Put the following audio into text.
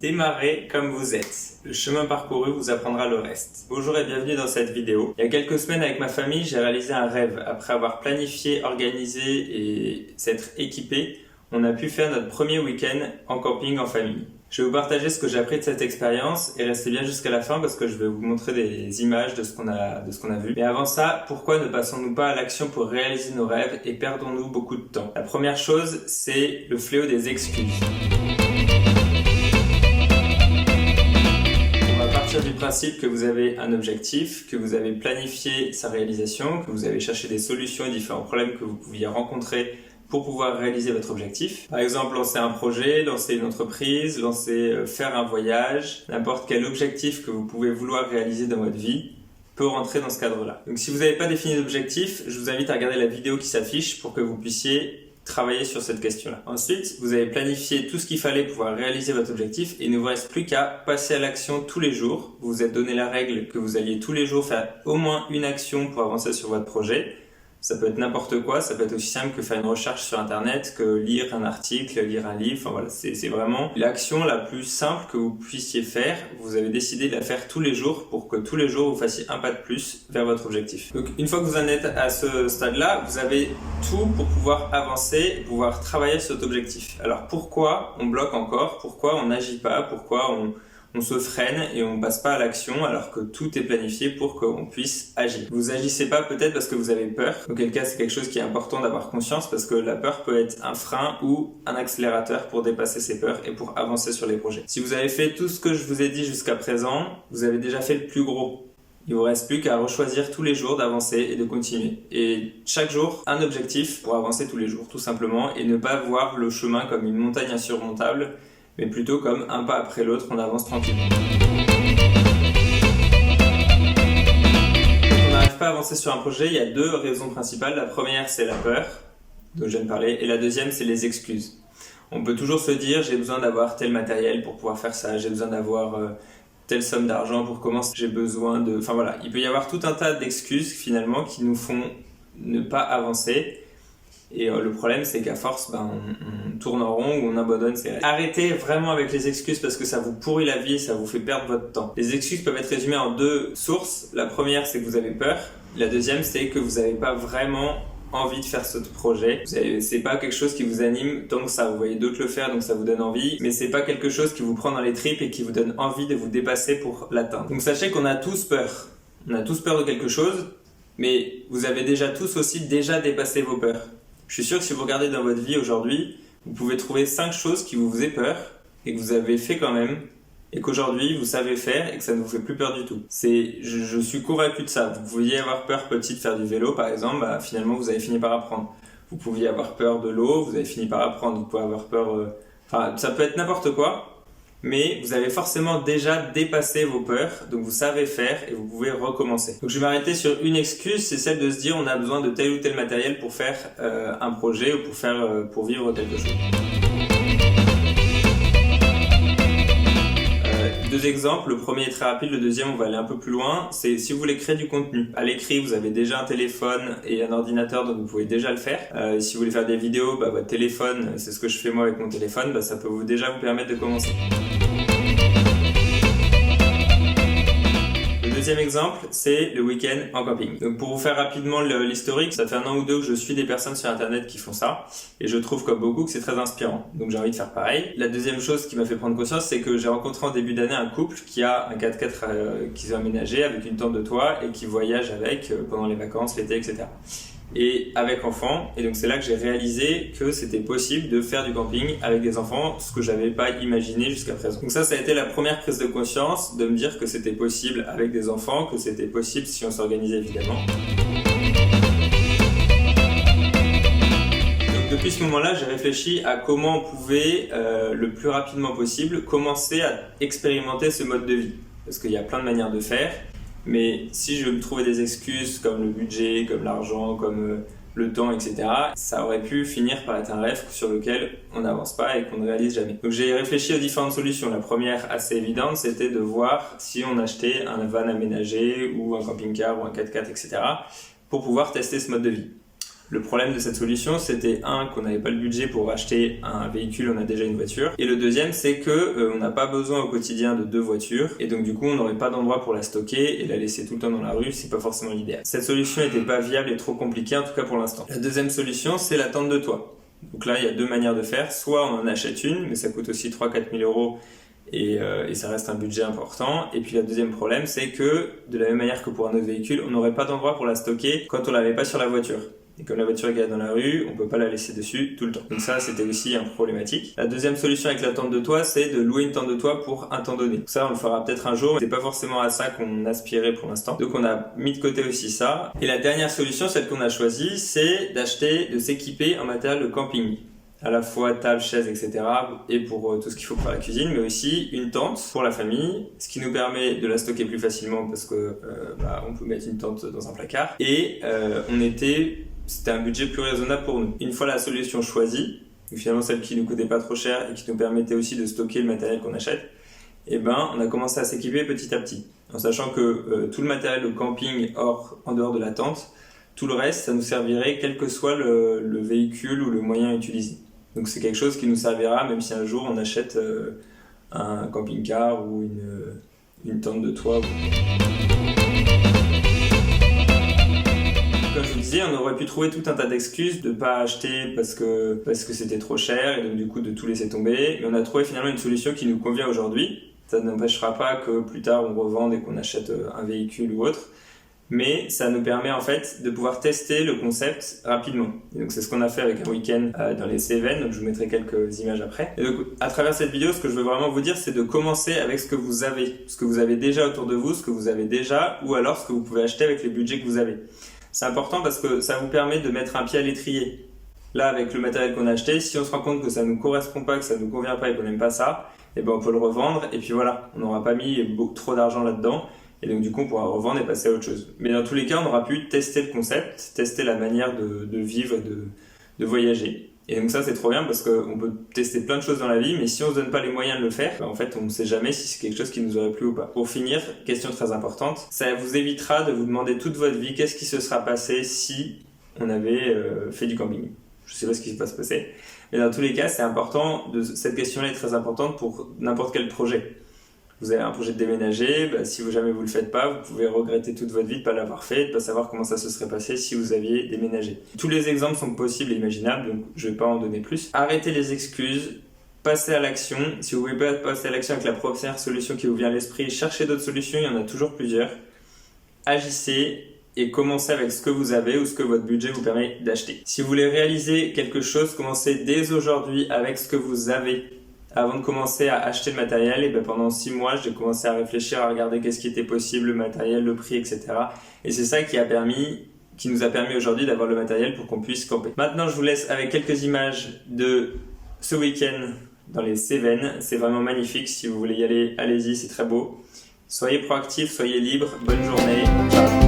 Démarrez comme vous êtes. Le chemin parcouru vous apprendra le reste. Bonjour et bienvenue dans cette vidéo. Il y a quelques semaines avec ma famille, j'ai réalisé un rêve. Après avoir planifié, organisé et s'être équipé, on a pu faire notre premier week-end en camping en famille. Je vais vous partager ce que j'ai appris de cette expérience et restez bien jusqu'à la fin parce que je vais vous montrer des images de ce qu'on a vu. Mais avant ça, pourquoi ne passons-nous pas à l'action pour réaliser nos rêves et perdons-nous beaucoup de temps? La première chose, c'est le fléau des excuses. Du principe que vous avez un objectif, que vous avez planifié sa réalisation, que vous avez cherché des solutions et différents problèmes que vous pouviez rencontrer pour pouvoir réaliser votre objectif. Par exemple, lancer un projet, lancer une entreprise, faire un voyage, n'importe quel objectif que vous pouvez vouloir réaliser dans votre vie peut rentrer dans ce cadre-là. Donc si vous n'avez pas défini d'objectif, je vous invite à regarder la vidéo qui s'affiche pour que vous puissiez travailler sur cette question-là. Ensuite, vous avez planifié tout ce qu'il fallait pour pouvoir réaliser votre objectif et il ne vous reste plus qu'à passer à l'action tous les jours. Vous vous êtes donné la règle que vous alliez tous les jours faire au moins une action pour avancer sur votre projet. Ça peut être n'importe quoi, ça peut être aussi simple que faire une recherche sur internet, que lire un article, lire un livre, enfin voilà, c'est vraiment l'action la plus simple que vous puissiez faire. Vous avez décidé de la faire tous les jours pour que tous les jours vous fassiez un pas de plus vers votre objectif. Donc une fois que vous en êtes à ce stade-là, vous avez tout pour pouvoir avancer et pouvoir travailler sur cet objectif. Alors pourquoi on bloque encore? Pourquoi on n'agit pas? Pourquoi on se freine et on passe pas à l'action alors que tout est planifié pour qu'on puisse agir. Vous agissez pas peut-être parce que vous avez peur, auquel cas c'est quelque chose qui est important d'avoir conscience parce que la peur peut être un frein ou un accélérateur pour dépasser ses peurs et pour avancer sur les projets. Si vous avez fait tout ce que je vous ai dit jusqu'à présent, vous avez déjà fait le plus gros. Il vous reste plus qu'à rechoisir tous les jours d'avancer et de continuer. Et chaque jour, un objectif pour avancer tous les jours, tout simplement, et ne pas voir le chemin comme une montagne insurmontable, mais plutôt comme un pas après l'autre, on avance tranquillement. Quand on n'arrive pas à avancer sur un projet, il y a deux raisons principales. La première, c'est la peur, dont je viens de parler, et la deuxième, c'est les excuses. On peut toujours se dire, j'ai besoin d'avoir tel matériel pour pouvoir faire ça, j'ai besoin d'avoir telle somme d'argent pour commencer, j'ai besoin de... Enfin voilà, il peut y avoir tout un tas d'excuses finalement qui nous font ne pas avancer. Et le problème, c'est qu'à force, on tourne en rond ou on abandonne ses rêves. Arrêtez vraiment avec les excuses parce que ça vous pourrit la vie, ça vous fait perdre votre temps. Les excuses peuvent être résumées en deux sources. La première, c'est que vous avez peur. La deuxième, c'est que vous n'avez pas vraiment envie de faire ce projet. C'est pas quelque chose qui vous anime tant que ça. Vous voyez d'autres le faire, donc ça vous donne envie. Mais c'est pas quelque chose qui vous prend dans les tripes et qui vous donne envie de vous dépasser pour l'atteindre. Donc sachez qu'on a tous peur. On a tous peur de quelque chose, mais vous avez déjà tous aussi déjà dépassé vos peurs. Je suis sûr que si vous regardez dans votre vie aujourd'hui, vous pouvez trouver 5 choses qui vous faisaient peur et que vous avez fait quand même et qu'aujourd'hui vous savez faire et que ça ne vous fait plus peur du tout. Je suis convaincu de ça. Vous pouviez avoir peur petit de faire du vélo par exemple, finalement vous avez fini par apprendre. Vous pouviez avoir peur de l'eau, vous avez fini par apprendre. Vous pouvez avoir peur... ça peut être n'importe quoi. Mais vous avez forcément déjà dépassé vos peurs, donc vous savez faire et vous pouvez recommencer. Donc je vais m'arrêter sur une excuse, c'est celle de se dire on a besoin de tel ou tel matériel pour faire un projet ou pour vivre quelque chose. Deux exemples, le premier est très rapide, le deuxième on va aller un peu plus loin, c'est si vous voulez créer du contenu. À l'écrit vous avez déjà un téléphone et un ordinateur donc vous pouvez déjà le faire. Si vous voulez faire des vidéos, votre téléphone, c'est ce que je fais moi avec mon téléphone, ça peut déjà vous permettre de commencer. Le deuxième exemple, c'est le week-end en camping. Donc pour vous faire rapidement l'historique, ça fait 1 an ou 2 que je suis des personnes sur internet qui font ça et je trouve comme beaucoup que c'est très inspirant. Donc j'ai envie de faire pareil. La deuxième chose qui m'a fait prendre conscience, c'est que j'ai rencontré en début d'année un couple qui a un 4x4 qu'ils ont aménagé avec une tente de toit et qui voyage avec pendant les vacances, l'été, etc. Et avec enfants, et donc c'est là que j'ai réalisé que c'était possible de faire du camping avec des enfants, ce que j'avais pas imaginé jusqu'à présent. Donc ça a été la première prise de conscience, de me dire que c'était possible avec des enfants, que c'était possible si on s'organisait évidemment. Donc depuis ce moment-là, j'ai réfléchi à comment on pouvait, le plus rapidement possible, commencer à expérimenter ce mode de vie. Parce qu'il y a plein de manières de faire. Mais si je me trouvais des excuses comme le budget, comme l'argent, comme le temps, etc., ça aurait pu finir par être un rêve sur lequel on n'avance pas et qu'on ne réalise jamais. Donc j'ai réfléchi aux différentes solutions. La première, assez évidente, c'était de voir si on achetait un van aménagé ou un camping-car ou un 4x4, etc., pour pouvoir tester ce mode de vie. Le problème de cette solution, c'était qu'on n'avait pas le budget pour acheter un véhicule, on a déjà une voiture. Et le deuxième, c'est que on n'a pas besoin au quotidien de 2 voitures. Et donc du coup, on n'aurait pas d'endroit pour la stocker et la laisser tout le temps dans la rue, c'est pas forcément l'idéal. Cette solution n'était pas viable et trop compliquée, en tout cas pour l'instant. La deuxième solution, c'est la tente de toit. Donc là, il y a 2 manières de faire. Soit on en achète une, mais ça coûte aussi 3-4 000 euros et ça reste un budget important. Et puis le deuxième problème, c'est que de la même manière que pour un autre véhicule, on n'aurait pas d'endroit pour la stocker quand on l'avait pas sur la voiture. Et comme la voiture est garée dans la rue, on peut pas la laisser dessus tout le temps. Donc ça, c'était aussi un problématique. La deuxième solution avec la tente de toit, c'est de louer une tente de toit pour un temps donné. Donc ça, on le fera peut-être un jour, mais c'est pas forcément à ça qu'on aspirait pour l'instant. Donc on a mis de côté aussi ça. Et la dernière solution, celle qu'on a choisie, c'est de s'équiper en matériel de camping. À la fois table, chaise, etc. et pour tout ce qu'il faut pour la cuisine, mais aussi une tente pour la famille, ce qui nous permet de la stocker plus facilement parce que on peut mettre une tente dans un placard. Et c'était un budget plus raisonnable pour nous. Une fois la solution choisie, finalement celle qui nous coûtait pas trop cher et qui nous permettait aussi de stocker le matériel qu'on achète, on a commencé à s'équiper petit à petit, en sachant que tout le matériel de camping en dehors de la tente, tout le reste, ça nous servirait quel que soit le véhicule ou le moyen utilisé. Donc c'est quelque chose qui nous servira même si un jour on achète un camping-car ou une tente de toit. Comme je vous disais, on aurait pu trouver tout un tas d'excuses de ne pas acheter parce que c'était trop cher et donc du coup de tout laisser tomber. Mais on a trouvé finalement une solution qui nous convient aujourd'hui. Ça n'empêchera pas que plus tard on revende et qu'on achète un véhicule ou autre. Mais ça nous permet en fait de pouvoir tester le concept rapidement. Et donc c'est ce qu'on a fait avec un week-end dans les Cévennes, donc je vous mettrai quelques images après. Et donc à travers cette vidéo, ce que je veux vraiment vous dire, c'est de commencer avec ce que vous avez déjà autour de vous, ce que vous avez déjà, ou alors ce que vous pouvez acheter avec les budgets que vous avez. C'est important parce que ça vous permet de mettre un pied à l'étrier. Là, avec le matériel qu'on a acheté, si on se rend compte que ça ne nous correspond pas, que ça ne nous convient pas et qu'on n'aime pas ça, on peut le revendre et puis voilà, on n'aura pas mis trop d'argent là-dedans. Et donc du coup on pourra revendre et passer à autre chose. Mais dans tous les cas on aura pu tester le concept, tester la manière de vivre, de voyager. Et donc ça c'est trop bien parce qu'on peut tester plein de choses dans la vie, mais si on se donne pas les moyens de le faire, en fait on ne sait jamais si c'est quelque chose qui nous aurait plu ou pas. Pour finir, question très importante, ça vous évitera de vous demander toute votre vie qu'est-ce qui se sera passé si on avait fait du camping. Je sais pas ce qui va se passer, mais dans tous les cas c'est important, cette question-là est très importante pour n'importe quel projet. Vous avez un projet de déménager, si jamais vous le faites pas, vous pouvez regretter toute votre vie de ne pas l'avoir fait, de ne pas savoir comment ça se serait passé si vous aviez déménagé. Tous les exemples sont possibles et imaginables, donc je ne vais pas en donner plus. Arrêtez les excuses, passez à l'action. Si vous ne pouvez pas passer à l'action avec la première solution qui vous vient à l'esprit, cherchez d'autres solutions, il y en a toujours plusieurs. Agissez et commencez avec ce que vous avez ou ce que votre budget vous permet d'acheter. Si vous voulez réaliser quelque chose, commencez dès aujourd'hui avec ce que vous avez. Avant de commencer à acheter le matériel, pendant 6 mois, j'ai commencé à réfléchir, à regarder qu'est-ce qui était possible, le matériel, le prix, etc. Et c'est ça qui nous a permis aujourd'hui d'avoir le matériel pour qu'on puisse camper. Maintenant, je vous laisse avec quelques images de ce week-end dans les Cévennes. C'est vraiment magnifique. Si vous voulez y aller, allez-y, c'est très beau. Soyez proactifs, soyez libres. Bonne journée. Ciao.